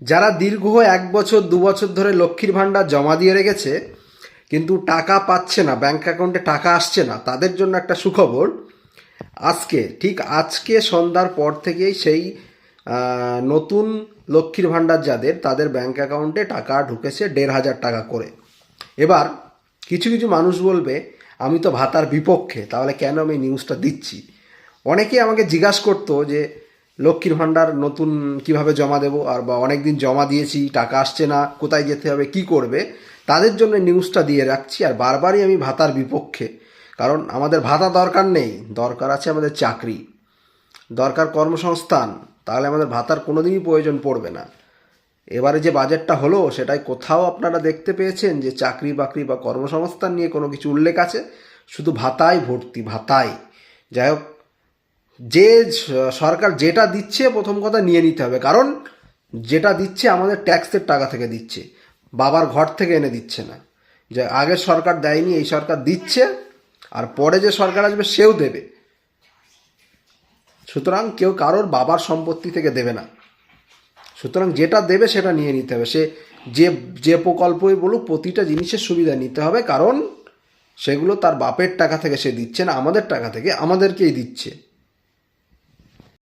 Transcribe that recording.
যারা দীর্ঘ 1 বছর 2 বছর ধরে লক্ষ্মীর ভাণ্ডার জমা দিয়ে রেখেছে কিন্তু টাকা পাচ্ছে না, ব্যাংক অ্যাকাউন্টে টাকা আসছে না, তাদের জন্য একটা সুখবর। ঠিক আজকে সন্ধ্যার পর থেকেই সেই নতুন লক্ষ্মীর ভাণ্ডার যাদের, তাদের ব্যাংক অ্যাকাউন্টে টাকা ঢুকেছে 1,500 টাকা করে। এবার কিছু কিছু মানুষ বলবে আমি তো ভাতার বিপক্ষে, তাহলে কেন আমি নিউজটা দিচ্ছি। অনেকেই আমাকে জিজ্ঞাসা করতো যে লক্ষ্মীর ভাণ্ডার নতুন কিভাবে জমা দেবো, আর বা অনেক দিন জমা দিয়েছি টাকা আসছে না, কোথায় যেতে হবে, কি করবে। তাদের জন্য নিউজটা দিয়ে রাখছি। আর বারবারই আমি ভাতার বিপক্ষে, কারণ আমাদের ভাতা দরকার নেই, দরকার আছে আমাদের চাকরি, দরকার কর্মসংস্থান। তাহলে আমাদের ভাতার কোনোদিনই প্রয়োজন পড়বে না। এবারে যে বাজেটটা হলো সেটাই কোথাও আপনারা দেখতে পেয়েছেন যে চাকরি বাকরি বা কর্মসংস্থান নিয়ে কোনো কিছু উল্লেখ আছে? শুধু ভাতায় ভর্তি, ভাতায়। যাই হোক, যে সরকার যেটা দিচ্ছে প্রথম কথা নিয়ে নিতে হবে, কারণ যেটা দিচ্ছে আমাদের ট্যাক্সের টাকা থেকে দিচ্ছে, বাবার ঘর থেকে এনে দিচ্ছে না। যে আগের সরকার দেয়নি, এই সরকার দিচ্ছে, আর পরে যে সরকার আসবে সেও দেবে। সুতরাং কেউ কারোর বাবার সম্পত্তি থেকে দেবে না। সুতরাং যেটা দেবে সেটা নিয়ে নিতে হবে। সে যে যে প্রকল্পই বলুক, প্রতিটা জিনিসের সুবিধা নিতে হবে, কারণ সেগুলো তার বাপের টাকা থেকে সে দিচ্ছে না, আমাদের টাকা থেকে আমাদেরকেই দিচ্ছে।